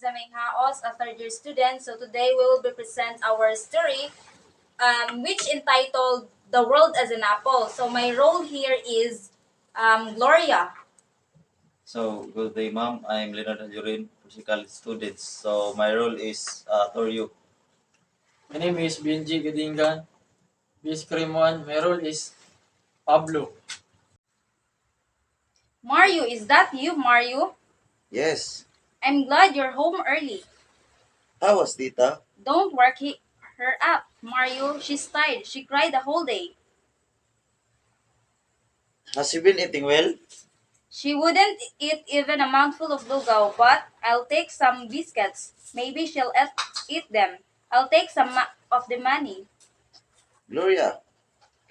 Zaminghaos, a third year student. So today we will be present our story, which entitled "The World as an Apple." So my role here is Gloria. So, good day, ma'am. I'm Leonardo Jurin, physical students. So, my role is Toryu. My name is Benji Gadingan. Bis Karimuan. My role is Pablo. Mario, is that you, Mario? Yes. I'm glad you're home early. How was Tita? Don't work her up, Mario. She's tired. She cried the whole day. Has she been eating well? She wouldn't eat even a mouthful of lugaw, but I'll take some biscuits. Maybe she'll eat them. I'll take some of the money. Gloria,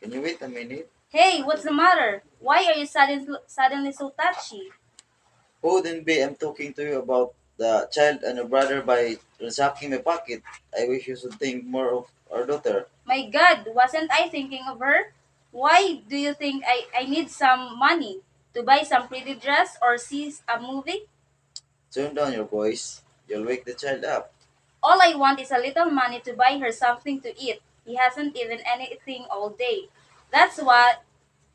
can you wait a minute? Hey, what's the matter? Why are you suddenly so touchy? Oh, then be I'm talking to you about the child and your brother by ransacking my pocket. I wish you should think more of our daughter. My God, wasn't I thinking of her? Why do you think I need some money? To buy some pretty dress or see a movie? Turn down your voice. You'll wake the child up. All I want is a little money to buy her something to eat. He hasn't eaten anything all day. That's what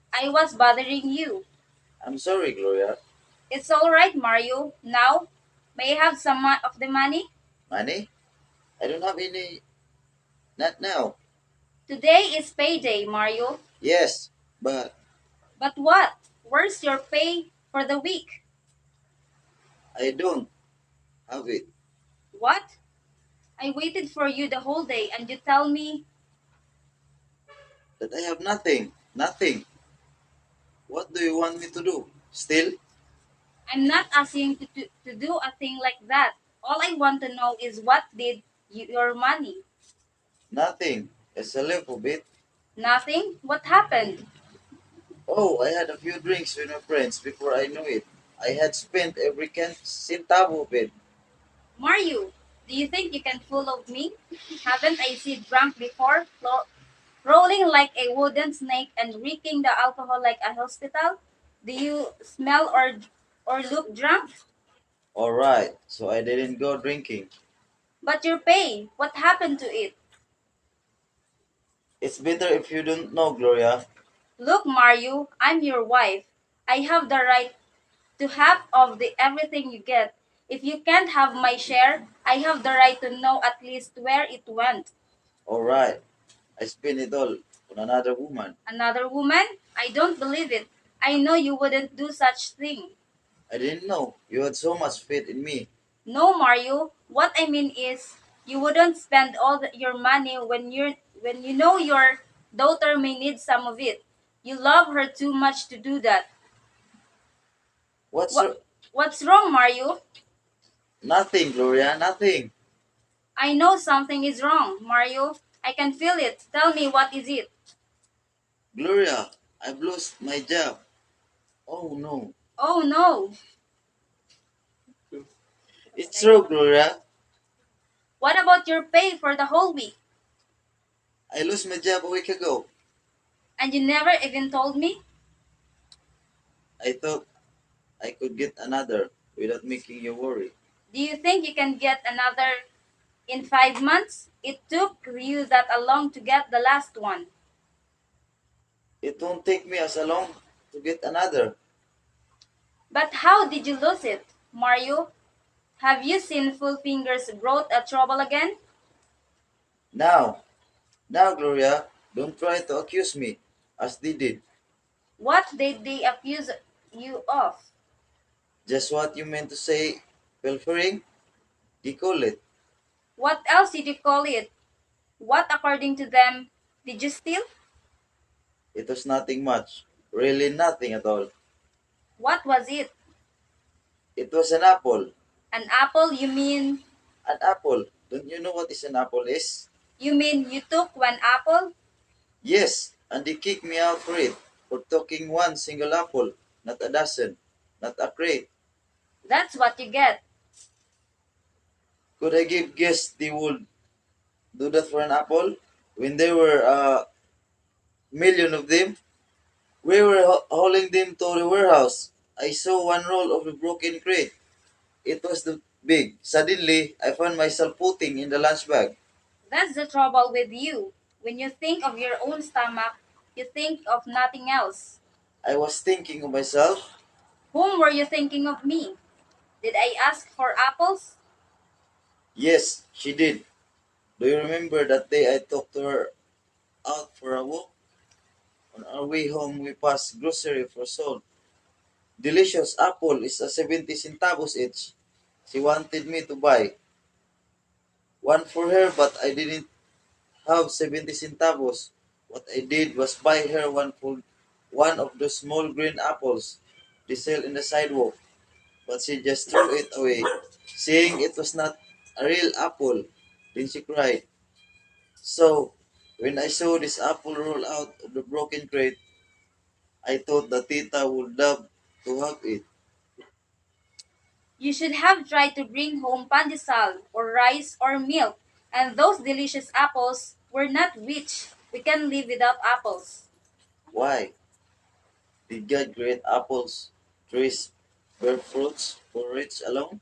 I was bothering you. I'm sorry, Gloria. It's all right, Mario. Now, may I have some of the money? Money? I don't have any. Not now. Today is payday, Mario. Yes, but But what? Where's your pay for the week? I don't have it. What? I waited for you the whole day and you tell me That I have nothing. Nothing. What do you want me to do? Still? I'm not asking to do a thing like that. All I want to know is what did your money? Nothing. It's a little bit. Nothing? What happened? Oh, I had a few drinks with my friends before I knew it. I had spent every centavo of it. Mario, do you think you can fool of me? Haven't I seen drunk before? Rolling like a wooden snake and reeking the alcohol like a hospital? Do you smell or look drunk? Alright, so I didn't go drinking. But your pay, what happened to it? It's better if you don't know, Gloria. Look, Mario, I'm your wife. I have the right to half of the everything you get. If you can't have my share, I have the right to know at least where it went. Alright, I spent it all on another woman. Another woman? I don't believe it. I know you wouldn't do such thing. I didn't know you had so much faith in me. No, Mario. What I mean is, you wouldn't spend your money when you know your daughter may need some of it. You love her too much to do that. What's What What's wrong, Mario? Nothing, Gloria, nothing. I know something is wrong, Mario. I can feel it. Tell me what is it? Gloria, I've lost my job. Oh no. Oh no. It's true, Gloria. What about your pay for the whole week? I lost my job a week ago. And you never even told me? I thought I could get another without making you worry. Do you think you can get another in 5 months? It took you that long to get the last one. It won't take me as long to get another. But how did you lose it, Mario? Have you seen Full Fingers brought a trouble again? Now, now, Gloria, don't try to accuse me, as they did. What did they accuse you of? Just what you meant to say, pilfering? They call it. What else did you call it? What, according to them, did you steal? It was nothing much. Really nothing at all. What was it? It was an apple. An apple, you mean? An apple. Don't you know what is an apple is? You mean you took one apple? Yes, and they kicked me out for it. For taking one single apple, not a dozen, not a crate. That's what you get. Could I give guess they would do that for an apple? When there were a million of them, we were hauling them to the warehouse. I saw one roll of the broken crate. It was big. Suddenly, I found myself putting in the lunch bag. That's the trouble with you. When you think of your own stomach, you think of nothing else. I was thinking of myself. Whom were you thinking of me? Did I ask for apples? Yes, she did. Do you remember that day I took her out for a walk? On our way home, we passed grocery for salt. Delicious apple is a 70 centavos each. She wanted me to buy one for her, but I didn't have 70 centavos. What I did was buy her one of those small green apples they sell in the sidewalk, but she just threw it away, saying it was not a real apple. Then she cried. So, when I saw this apple roll out of the broken crate, I thought the tita would love to have it. You should have tried to bring home pandesal or rice or milk. And those delicious apples were not rich. We can live without apples. Why? Did God create apples, trees, bear fruits for rich alone?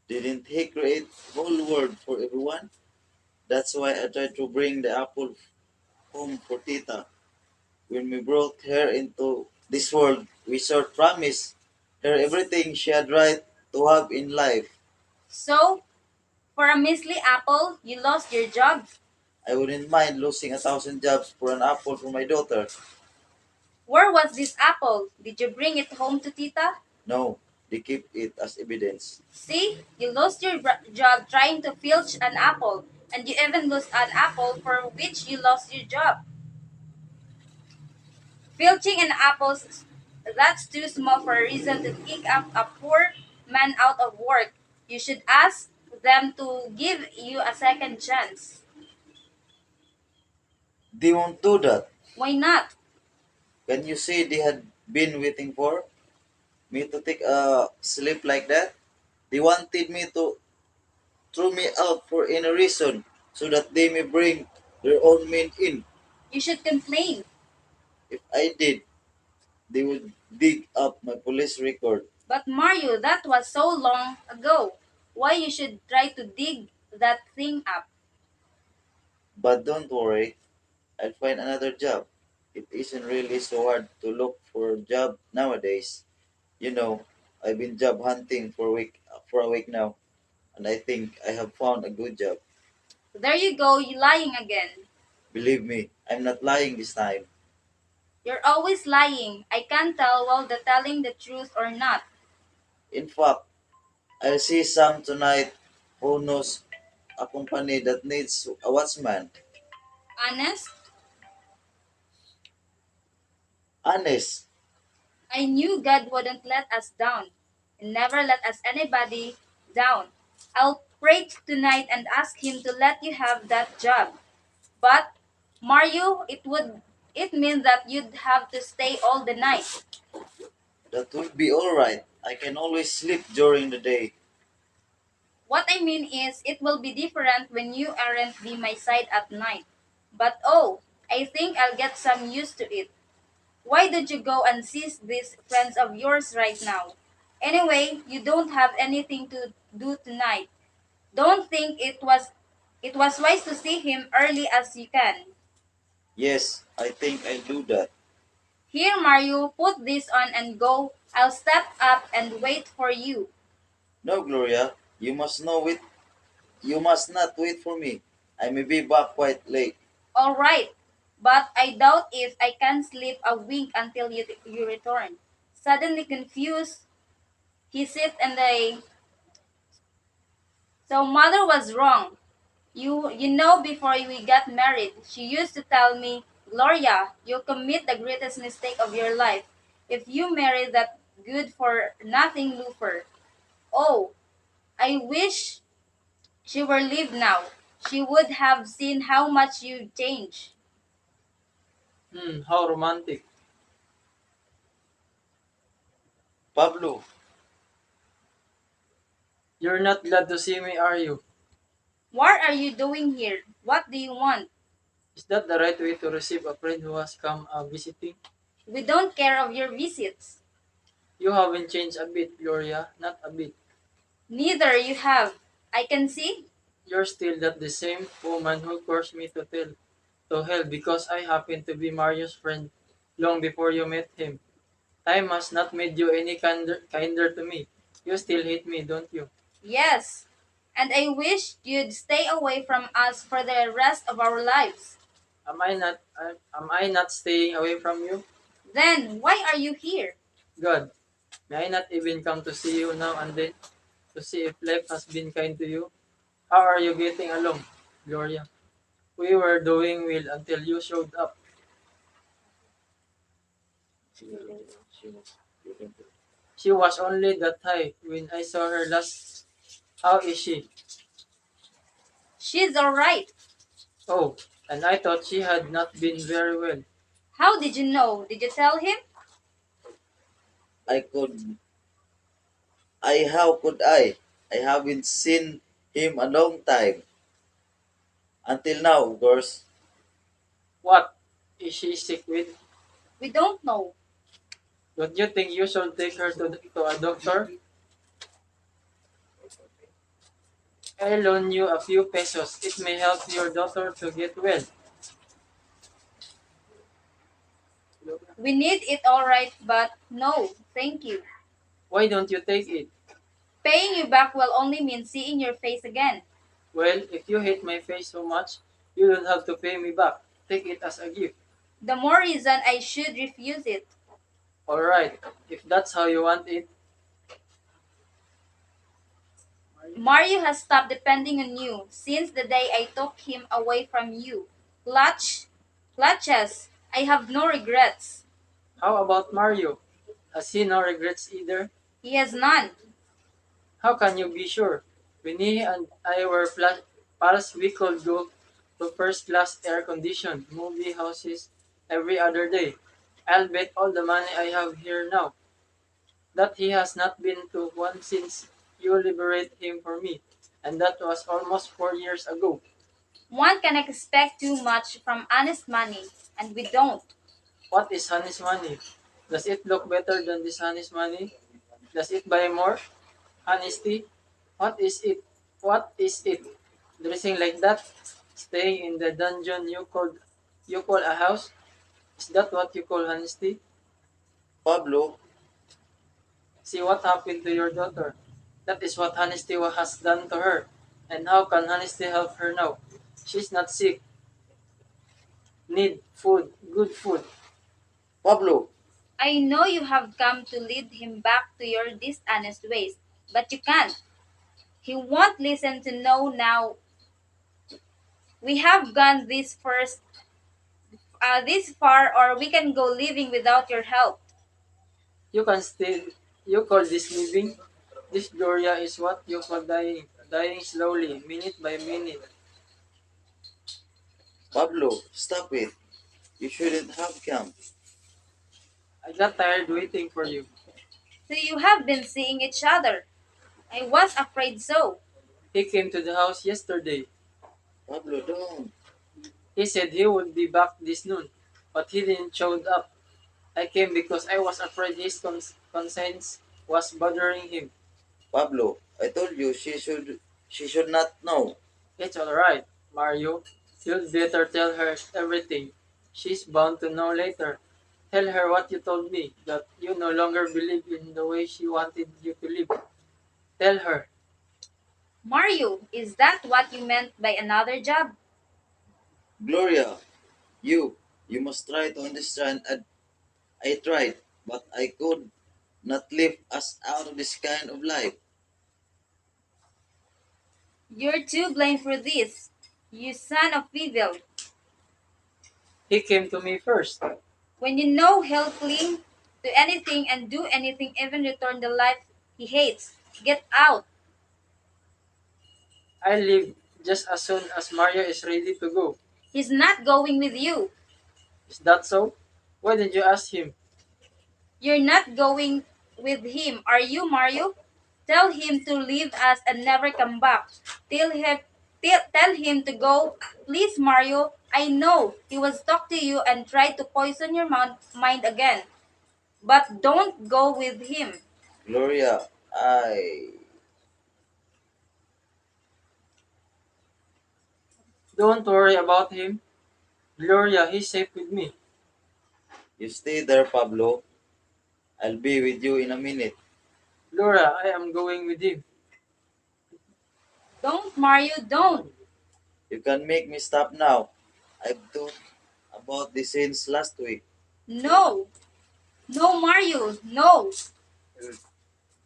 Didn't He create whole world for everyone? That's why I tried to bring the apple home for Tita. When we brought her into this world, we sort of promised her everything she had right to have in life. So, for a measly apple, you lost your job. I wouldn't mind losing 1,000 jobs for an apple for my daughter. Where was this apple? Did you bring it home to Tita? No, they keep it as evidence. See, you lost your job trying to filch an apple, and you even lost an apple for which you lost your job. Filching an apple, that's too small for a reason to kick up a poor man out of work. You should ask them to give you a second chance. They won't do that. Why not? Can you say they had been waiting for me to take a sleep like that? They wanted me to throw me out for any reason so that they may bring their own men in. You should complain. If I did, they would dig up my police record. But Mario, that was so long ago. Why you should try to dig that thing up? But don't worry, I'll find another job. It isn't really so hard to look for a job nowadays. You know, I've been job hunting for a week now, and I think I have found a good job. There you go, you lying again. Believe me, I'm not lying this time. You're always lying. I can't tell whether telling the truth or not. In fact, I'll see some tonight who knows a company that needs a watchman. Honest? Honest, I knew God wouldn't let us down and never let us anybody down. I'll pray tonight and ask him to let you have that job. But Mario, it means that you'd have to stay all the night. that will be alright. I can always sleep during the day. What I mean is it will be different when you aren't by my side at night. But oh, I think I'll get some used to it. Why don't you go and see these friends of yours right now? Anyway, you don't have anything to do tonight. Don't think it was wise to see him early as you can. Yes, I think I'll do that. Here, Mario, put this on and go. I'll step up and wait for you. No, Gloria, you must not wait for me. I may be back quite late. All right, but I doubt if I can sleep a wink until you return. Suddenly confused, he sit and I. So mother was wrong. You know before we got married, she used to tell me, Gloria, you'll commit the greatest mistake of your life if you marry that good for nothing loafer. Oh, I wish she were live now. She would have seen how much you changed. How romantic. Pablo, You're not glad to see me, are you? What are you doing here? What do you want? Is that the right way to receive a friend who has come visiting? We don't care of your visits. You haven't changed a bit, Gloria. Not a bit. Neither you have. I can see. You're still that the same woman who forced me to hell because I happen to be Mario's friend long before you met him. Time has not made you any kinder to me. You still hate me, don't you? Yes. And I wish you'd stay away from us for the rest of our lives. Am I not staying away from you? Then why are you here? God, may I not even come to see you now and then to see if life has been kind to you? How are you getting along, Gloria? We were doing well until you showed up. She was only that high when I saw her last. How is she? She's all right. Oh, and I thought she had not been very well. How did you know? Did you tell him? I could how could I? I haven't seen him a long time. Until now, of course. What is she sick with? We don't know. Don't you think you should take her to a doctor? I loan you a few pesos. It may help your daughter to get well. We need it all right, but no, thank you. Why don't you take it? Paying you back will only mean seeing your face again. Well, if you hate my face so much, you don't have to pay me back. Take it as a gift. The more reason I should refuse it. Alright, if that's how you want it, Mario has stopped depending on you since the day I took him away from you. Clutches, I have no regrets. how about Mario? Has he no regrets either? He has none. How can you be sure? When he and I were pals, we could go to first class air conditioned movie houses every other day. I'll bet all the money I have here now that he has not been to one since you liberate him for me. And that was almost 4 years ago. One can expect too much from honest money, and we don't. What is honey's money? Does it look better than this honey's money? Does it buy more? Honesty? What is it? What is it? Dressing like that? Staying in the dungeon you call a house? Is that what you call honesty? Pablo, See what happened to your daughter. That is what honesty has done to her. And how can honesty help her now? She's not sick. Need food, good food. Pablo, I know you have come to lead him back to your dishonest ways, but you can't. He won't listen to no now. We have gone this far, or we can go living without your help. You can still you call this living? This Gloria is what you call dying. Dying slowly, minute by minute. Pablo, stop it. You shouldn't have come. I got tired waiting for you. So you have been seeing each other. I was afraid so. He came to the house yesterday. Pablo, don't. He said he would be back this noon, but he didn't show up. I came because I was afraid his conscience was bothering him. Pablo, I told you she should not know. It's alright, Mario. You'd better tell her everything. She's bound to know later. Tell her what you told me, that you no longer believe in the way she wanted you to live. Tell her. Mario, is that what you meant by another job? Gloria, you must try to understand. I tried, but I could not live us out of this kind of life. You're to blame for this, you son of evil. He came to me first. When you know he'll cling to anything and do anything, even return the life he hates. Get out. I leave just as soon as Mario is ready to go. He's not going with you. Is that so? Why didn't you ask him? You're not going with him, are you, Mario? Tell him to leave us and never come back. Tell him to go. Please, Mario. I know he was talk to you and try to poison your mind again. But don't go with him. Gloria, I Don't worry about him. Gloria, he's safe with me. You stay there, Pablo. I'll be with you in a minute. Laura, I am going with him. Don't, Mario, don't. You can make me stop now. I've thought about this since last week. No. No, Mario, no.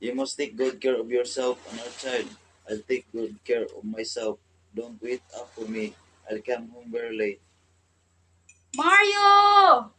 You must take good care of yourself and our child. I'll take good care of myself. Don't wait up for me. I'll come home very late. Mario!